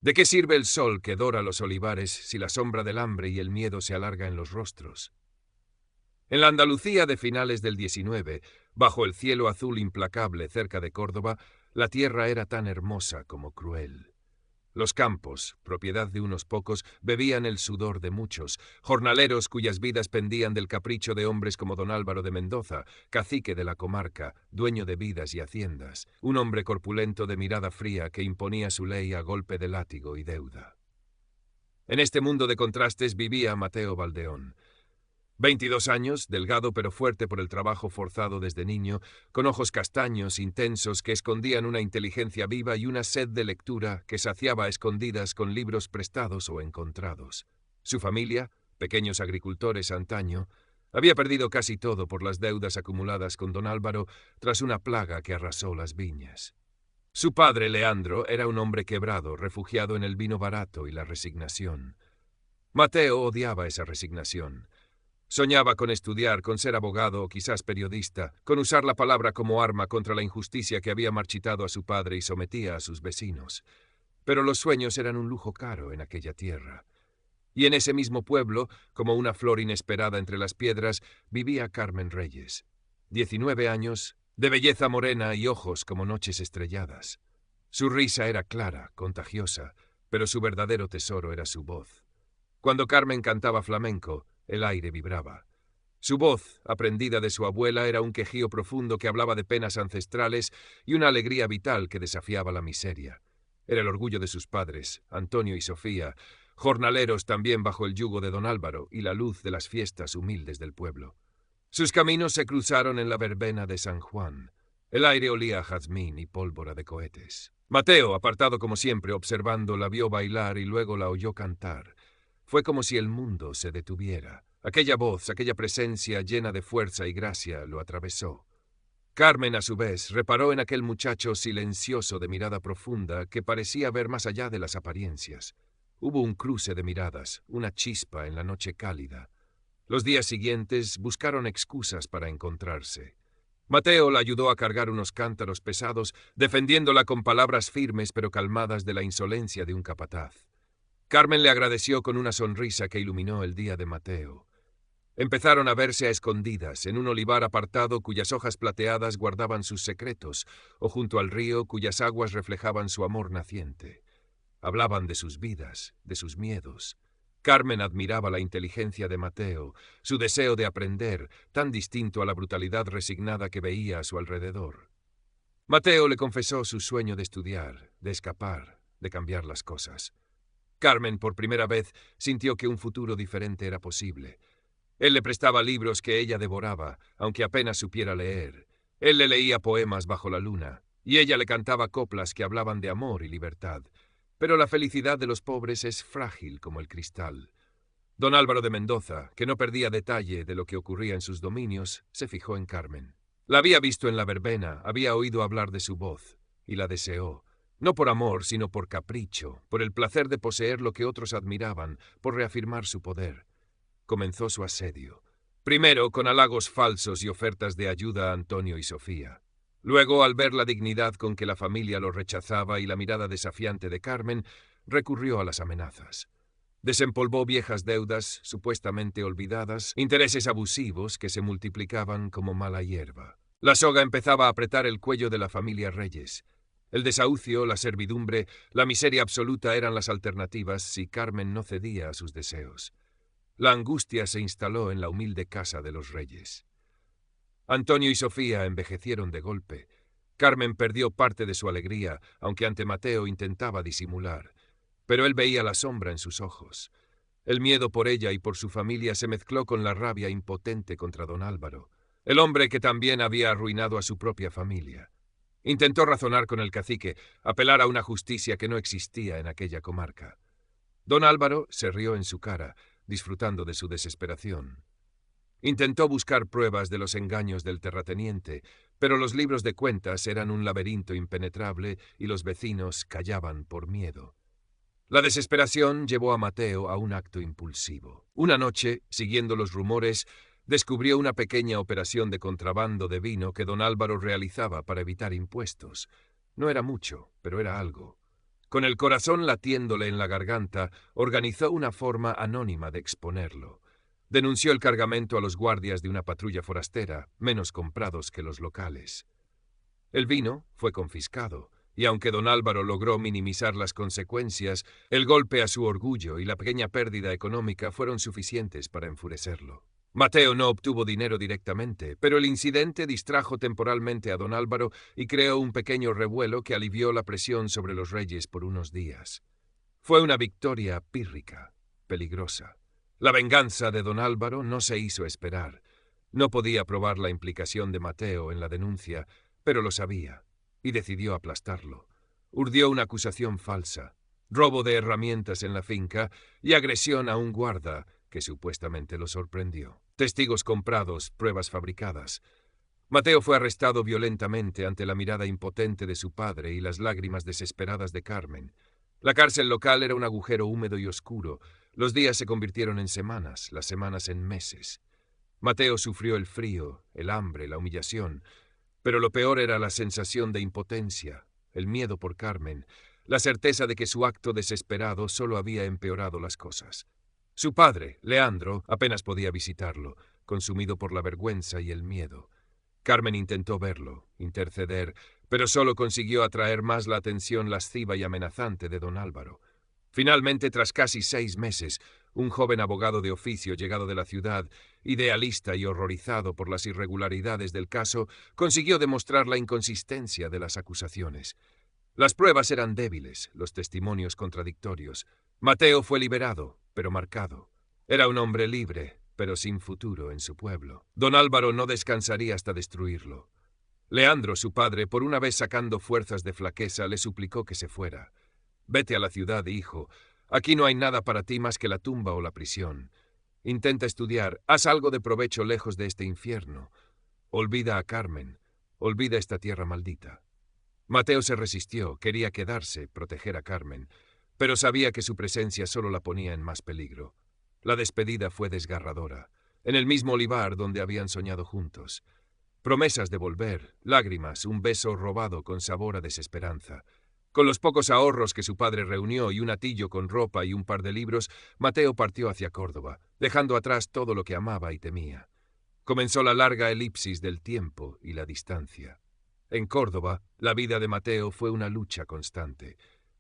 ¿De qué sirve el sol que dora los olivares si la sombra del hambre y el miedo se alarga en los rostros? En la Andalucía de finales del 19, bajo el cielo azul implacable cerca de Córdoba, la tierra era tan hermosa como cruel. Los campos, propiedad de unos pocos, bebían el sudor de muchos, jornaleros cuyas vidas pendían del capricho de hombres como don Álvaro de Mendoza, cacique de la comarca, dueño de vidas y haciendas, un hombre corpulento de mirada fría que imponía su ley a golpe de látigo y deuda. En este mundo de contrastes vivía Mateo Valdeón. 22 años, delgado pero fuerte por el trabajo forzado desde niño, con ojos castaños, intensos, que escondían una inteligencia viva y una sed de lectura que saciaba a escondidas con libros prestados o encontrados. Su familia, pequeños agricultores antaño, había perdido casi todo por las deudas acumuladas con don Álvaro tras una plaga que arrasó las viñas. Su padre, Leandro, era un hombre quebrado, refugiado en el vino barato y la resignación. Mateo odiaba esa resignación. Soñaba con estudiar, con ser abogado o quizás periodista, con usar la palabra como arma contra la injusticia que había marchitado a su padre y sometía a sus vecinos. Pero los sueños eran un lujo caro en aquella tierra. Y en ese mismo pueblo, como una flor inesperada entre las piedras, vivía Carmen Reyes. 19 años, de belleza morena y ojos como noches estrelladas. Su risa era clara, contagiosa, pero su verdadero tesoro era su voz. Cuando Carmen cantaba flamenco, el aire vibraba. Su voz, aprendida de su abuela, era un quejío profundo que hablaba de penas ancestrales y una alegría vital que desafiaba la miseria. Era el orgullo de sus padres, Antonio y Sofía, jornaleros también bajo el yugo de don Álvaro y la luz de las fiestas humildes del pueblo. Sus caminos se cruzaron en la verbena de San Juan. El aire olía a jazmín y pólvora de cohetes. Mateo, apartado como siempre, observando, la vio bailar y luego la oyó cantar. Fue como si el mundo se detuviera. Aquella voz, aquella presencia llena de fuerza y gracia lo atravesó. Carmen, a su vez, reparó en aquel muchacho silencioso de mirada profunda que parecía ver más allá de las apariencias. Hubo un cruce de miradas, una chispa en la noche cálida. Los días siguientes buscaron excusas para encontrarse. Mateo la ayudó a cargar unos cántaros pesados, defendiéndola con palabras firmes pero calmadas de la insolencia de un capataz. Carmen le agradeció con una sonrisa que iluminó el día de Mateo. Empezaron a verse a escondidas en un olivar apartado cuyas hojas plateadas guardaban sus secretos, o junto al río cuyas aguas reflejaban su amor naciente. Hablaban de sus vidas, de sus miedos. Carmen admiraba la inteligencia de Mateo, su deseo de aprender, tan distinto a la brutalidad resignada que veía a su alrededor. Mateo le confesó su sueño de estudiar, de escapar, de cambiar las cosas. Carmen, por primera vez, sintió que un futuro diferente era posible. Él le prestaba libros que ella devoraba, aunque apenas supiera leer. Él le leía poemas bajo la luna, y ella le cantaba coplas que hablaban de amor y libertad. Pero la felicidad de los pobres es frágil como el cristal. Don Álvaro de Mendoza, que no perdía detalle de lo que ocurría en sus dominios, se fijó en Carmen. La había visto en la verbena, había oído hablar de su voz, y la deseó. No por amor, sino por capricho, por el placer de poseer lo que otros admiraban, por reafirmar su poder. Comenzó su asedio. Primero con halagos falsos y ofertas de ayuda a Antonio y Sofía. Luego, al ver la dignidad con que la familia lo rechazaba y la mirada desafiante de Carmen, recurrió a las amenazas. Desempolvó viejas deudas, supuestamente olvidadas, intereses abusivos que se multiplicaban como mala hierba. La soga empezaba a apretar el cuello de la familia Reyes. El desahucio, la servidumbre, la miseria absoluta eran las alternativas si Carmen no cedía a sus deseos. La angustia se instaló en la humilde casa de los Reyes. Antonio y Sofía envejecieron de golpe. Carmen perdió parte de su alegría, aunque ante Mateo intentaba disimular. Pero él veía la sombra en sus ojos. El miedo por ella y por su familia se mezcló con la rabia impotente contra don Álvaro, el hombre que también había arruinado a su propia familia. Intentó razonar con el cacique, apelar a una justicia que no existía en aquella comarca. Don Álvaro se rió en su cara, disfrutando de su desesperación. Intentó buscar pruebas de los engaños del terrateniente, pero los libros de cuentas eran un laberinto impenetrable y los vecinos callaban por miedo. La desesperación llevó a Mateo a un acto impulsivo. Una noche, siguiendo los rumores, descubrió una pequeña operación de contrabando de vino que don Álvaro realizaba para evitar impuestos. No era mucho, pero era algo. Con el corazón latiéndole en la garganta, organizó una forma anónima de exponerlo. Denunció el cargamento a los guardias de una patrulla forastera, menos comprados que los locales. El vino fue confiscado, y aunque don Álvaro logró minimizar las consecuencias, el golpe a su orgullo y la pequeña pérdida económica fueron suficientes para enfurecerlo. Mateo no obtuvo dinero directamente, pero el incidente distrajo temporalmente a don Álvaro y creó un pequeño revuelo que alivió la presión sobre los reyes por unos días. Fue una victoria pírrica, peligrosa. La venganza de don Álvaro no se hizo esperar. No podía probar la implicación de Mateo en la denuncia, pero lo sabía, y decidió aplastarlo. Urdió una acusación falsa, robo de herramientas en la finca y agresión a un guarda, que supuestamente lo sorprendió. Testigos comprados, pruebas fabricadas. Mateo fue arrestado violentamente ante la mirada impotente de su padre y las lágrimas desesperadas de Carmen. La cárcel local era un agujero húmedo y oscuro. Los días se convirtieron en semanas, las semanas en meses. Mateo sufrió el frío, el hambre, la humillación, pero lo peor era la sensación de impotencia, el miedo por Carmen, la certeza de que su acto desesperado solo había empeorado las cosas. Su padre, Leandro, apenas podía visitarlo, consumido por la vergüenza y el miedo. Carmen intentó verlo, interceder, pero solo consiguió atraer más la atención lasciva y amenazante de don Álvaro. Finalmente, tras casi 6 meses, un joven abogado de oficio llegado de la ciudad, idealista y horrorizado por las irregularidades del caso, consiguió demostrar la inconsistencia de las acusaciones. Las pruebas eran débiles, los testimonios contradictorios. Mateo fue liberado, pero marcado. Era un hombre libre, pero sin futuro en su pueblo. Don Álvaro no descansaría hasta destruirlo. Leandro, su padre, por una vez sacando fuerzas de flaqueza, le suplicó que se fuera. «Vete a la ciudad, hijo. Aquí no hay nada para ti más que la tumba o la prisión. Intenta estudiar, haz algo de provecho lejos de este infierno. Olvida a Carmen, olvida esta tierra maldita». Mateo se resistió, quería quedarse, proteger a Carmen, pero sabía que su presencia solo la ponía en más peligro. La despedida fue desgarradora, en el mismo olivar donde habían soñado juntos. Promesas de volver, lágrimas, un beso robado con sabor a desesperanza. Con los pocos ahorros que su padre reunió y un atillo con ropa y un par de libros, Mateo partió hacia Córdoba, dejando atrás todo lo que amaba y temía. Comenzó la larga elipsis del tiempo y la distancia. En Córdoba, la vida de Mateo fue una lucha constante.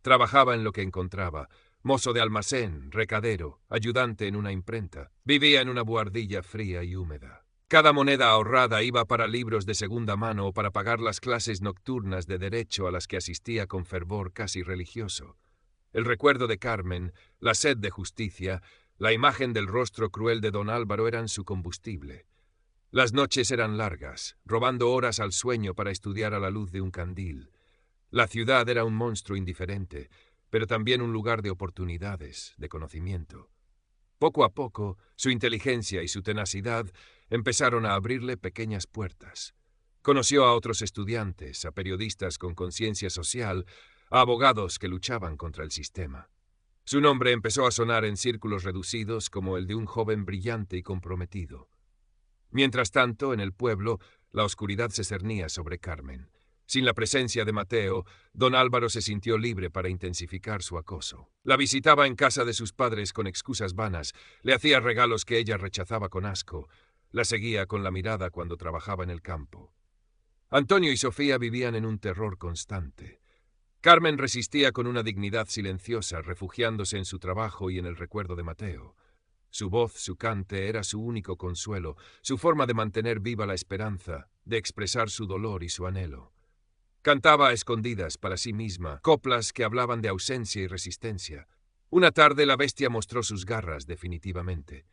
Trabajaba en lo que encontraba, mozo de almacén, recadero, ayudante en una imprenta. Vivía en una buhardilla fría y húmeda. Cada moneda ahorrada iba para libros de segunda mano o para pagar las clases nocturnas de derecho a las que asistía con fervor casi religioso. El recuerdo de Carmen, la sed de justicia, la imagen del rostro cruel de don Álvaro eran su combustible. Las noches eran largas, robando horas al sueño para estudiar a la luz de un candil. La ciudad era un monstruo indiferente, pero también un lugar de oportunidades, de conocimiento. Poco a poco, su inteligencia y su tenacidad empezaron a abrirle pequeñas puertas. Conoció a otros estudiantes, a periodistas con conciencia social, a abogados que luchaban contra el sistema. Su nombre empezó a sonar en círculos reducidos como el de un joven brillante y comprometido. Mientras tanto, en el pueblo, la oscuridad se cernía sobre Carmen. Sin la presencia de Mateo, don Álvaro se sintió libre para intensificar su acoso. La visitaba en casa de sus padres con excusas vanas, le hacía regalos que ella rechazaba con asco, la seguía con la mirada cuando trabajaba en el campo. Antonio y Sofía vivían en un terror constante. Carmen resistía con una dignidad silenciosa, refugiándose en su trabajo y en el recuerdo de Mateo. Su voz, su cante, era su único consuelo, su forma de mantener viva la esperanza, de expresar su dolor y su anhelo. Cantaba a escondidas para sí misma, coplas que hablaban de ausencia y resistencia. Una tarde la bestia mostró sus garras definitivamente.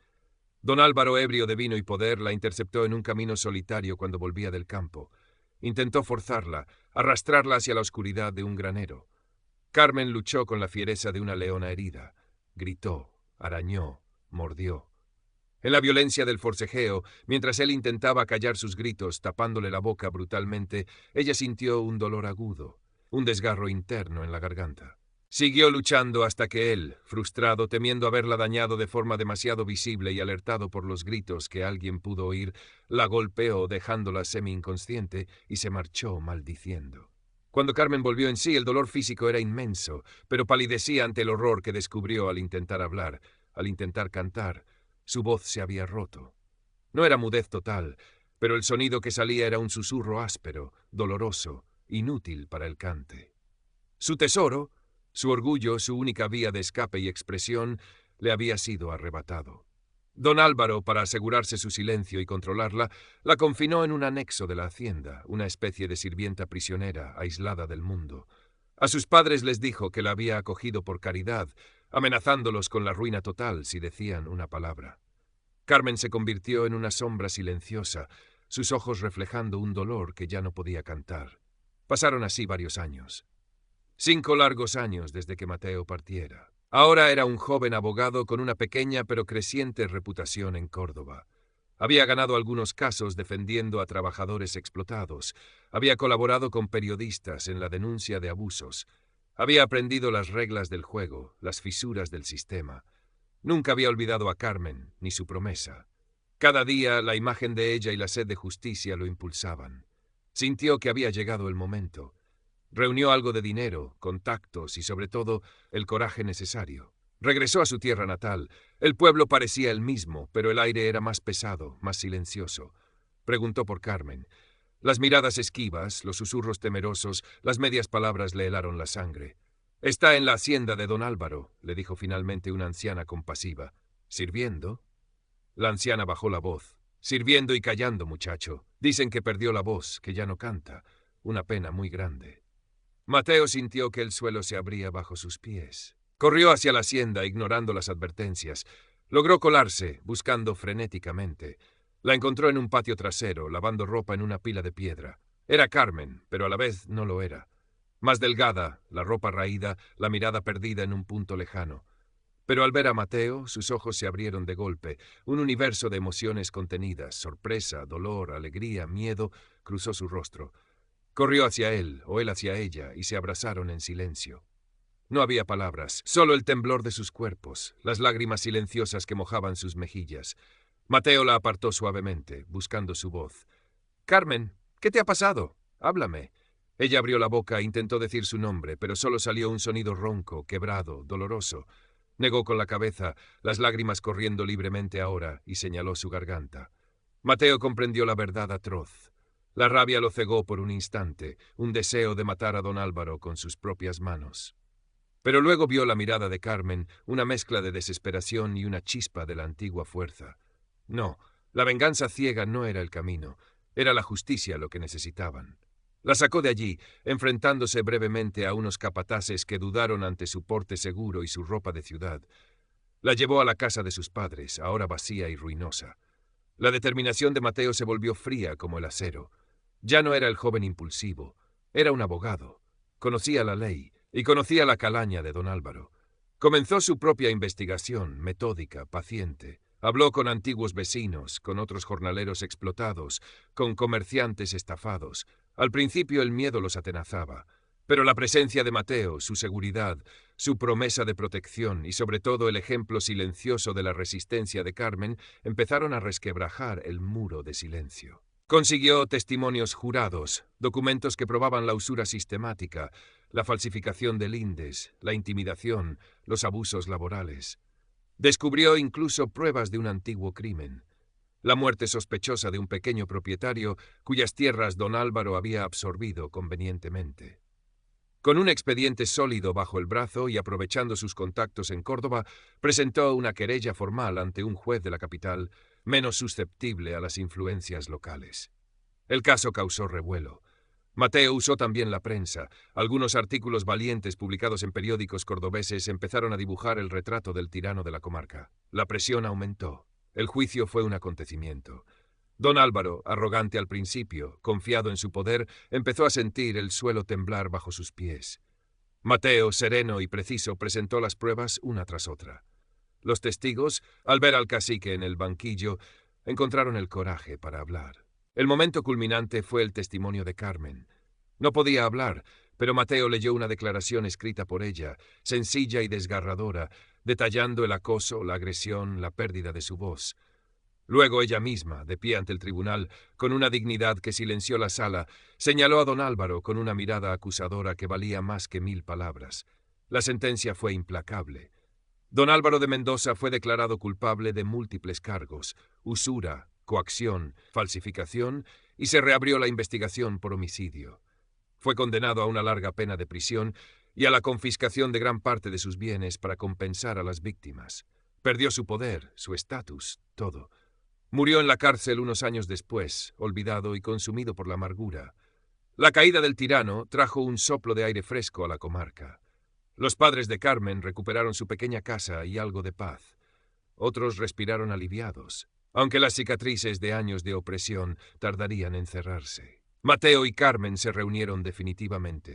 Don Álvaro, ebrio de vino y poder, la interceptó en un camino solitario cuando volvía del campo. Intentó forzarla, arrastrarla hacia la oscuridad de un granero. Carmen luchó con la fiereza de una leona herida. Gritó, arañó, mordió. En la violencia del forcejeo, mientras él intentaba callar sus gritos, tapándole la boca brutalmente, ella sintió un dolor agudo, un desgarro interno en la garganta. Siguió luchando hasta que él, frustrado, temiendo haberla dañado de forma demasiado visible y alertado por los gritos que alguien pudo oír, la golpeó dejándola semi-inconsciente y se marchó maldiciendo. Cuando Carmen volvió en sí, el dolor físico era inmenso, pero palidecía ante el horror que descubrió al intentar hablar, al intentar cantar. Su voz se había roto. No era mudez total, pero el sonido que salía era un susurro áspero, doloroso, inútil para el cante. Su tesoro, su orgullo, su única vía de escape y expresión, le había sido arrebatado. Don Álvaro, para asegurarse su silencio y controlarla, la confinó en un anexo de la hacienda, una especie de sirvienta prisionera, aislada del mundo. A sus padres les dijo que la había acogido por caridad, amenazándolos con la ruina total si decían una palabra. Carmen se convirtió en una sombra silenciosa, sus ojos reflejando un dolor que ya no podía cantar. Pasaron así varios años. 5 largos años desde que Mateo partiera. Ahora era un joven abogado con una pequeña pero creciente reputación en Córdoba. Había ganado algunos casos defendiendo a trabajadores explotados. Había colaborado con periodistas en la denuncia de abusos. Había aprendido las reglas del juego, las fisuras del sistema. Nunca había olvidado a Carmen, ni su promesa. Cada día la imagen de ella y la sed de justicia lo impulsaban. Sintió que había llegado el momento. Reunió algo de dinero, contactos y, sobre todo, el coraje necesario. Regresó a su tierra natal. El pueblo parecía el mismo, pero el aire era más pesado, más silencioso. Preguntó por Carmen. Las miradas esquivas, los susurros temerosos, las medias palabras le helaron la sangre. «Está en la hacienda de don Álvaro», le dijo finalmente una anciana compasiva. «¿Sirviendo?» La anciana bajó la voz. «Sirviendo y callando, muchacho. Dicen que perdió la voz, que ya no canta. Una pena muy grande». Mateo sintió que el suelo se abría bajo sus pies. Corrió hacia la hacienda, ignorando las advertencias. Logró colarse, buscando frenéticamente. La encontró en un patio trasero, lavando ropa en una pila de piedra. Era Carmen, pero a la vez no lo era. Más delgada, la ropa raída, la mirada perdida en un punto lejano. Pero al ver a Mateo, sus ojos se abrieron de golpe. Un universo de emociones contenidas, sorpresa, dolor, alegría, miedo, cruzó su rostro. Corrió hacia él, o él hacia ella, y se abrazaron en silencio. No había palabras, solo el temblor de sus cuerpos, las lágrimas silenciosas que mojaban sus mejillas. Mateo la apartó suavemente, buscando su voz. «Carmen, ¿qué te ha pasado? Háblame». Ella abrió la boca e intentó decir su nombre, pero solo salió un sonido ronco, quebrado, doloroso. Negó con la cabeza, las lágrimas corriendo libremente ahora, y señaló su garganta. Mateo comprendió la verdad atroz. La rabia lo cegó por un instante, un deseo de matar a don Álvaro con sus propias manos. Pero luego vio la mirada de Carmen, una mezcla de desesperación y una chispa de la antigua fuerza. No, la venganza ciega no era el camino, era la justicia lo que necesitaban. La sacó de allí, enfrentándose brevemente a unos capataces que dudaron ante su porte seguro y su ropa de ciudad. La llevó a la casa de sus padres, ahora vacía y ruinosa. La determinación de Mateo se volvió fría como el acero. Ya no era el joven impulsivo, era un abogado. Conocía la ley y conocía la calaña de don Álvaro. Comenzó su propia investigación, metódica, paciente. Habló con antiguos vecinos, con otros jornaleros explotados, con comerciantes estafados. Al principio el miedo los atenazaba, pero la presencia de Mateo, su seguridad, su promesa de protección y sobre todo el ejemplo silencioso de la resistencia de Carmen empezaron a resquebrajar el muro de silencio. Consiguió testimonios jurados, documentos que probaban la usura sistemática, la falsificación de lindes, la intimidación, los abusos laborales. Descubrió incluso pruebas de un antiguo crimen. La muerte sospechosa de un pequeño propietario cuyas tierras don Álvaro había absorbido convenientemente. Con un expediente sólido bajo el brazo y aprovechando sus contactos en Córdoba, presentó una querella formal ante un juez de la capital menos susceptible a las influencias locales. El caso causó revuelo. Mateo usó también la prensa. Algunos artículos valientes publicados en periódicos cordobeses empezaron a dibujar el retrato del tirano de la comarca. La presión aumentó. El juicio fue un acontecimiento. Don Álvaro, arrogante al principio, confiado en su poder, empezó a sentir el suelo temblar bajo sus pies. Mateo, sereno y preciso, presentó las pruebas una tras otra. Los testigos, al ver al cacique en el banquillo, encontraron el coraje para hablar. El momento culminante fue el testimonio de Carmen. No podía hablar, pero Mateo leyó una declaración escrita por ella, sencilla y desgarradora, detallando el acoso, la agresión, la pérdida de su voz. Luego ella misma, de pie ante el tribunal, con una dignidad que silenció la sala, señaló a don Álvaro con una mirada acusadora que valía más que 1000 palabras. La sentencia fue implacable. Don Álvaro de Mendoza fue declarado culpable de múltiples cargos: usura, coacción, falsificación, y se reabrió la investigación por homicidio. Fue condenado a una larga pena de prisión y a la confiscación de gran parte de sus bienes para compensar a las víctimas. Perdió su poder, su estatus, todo. Murió en la cárcel unos años después, olvidado y consumido por la amargura. La caída del tirano trajo un soplo de aire fresco a la comarca. Los padres de Carmen recuperaron su pequeña casa y algo de paz. Otros respiraron aliviados, aunque las cicatrices de años de opresión tardarían en cerrarse. Mateo y Carmen se reunieron definitivamente.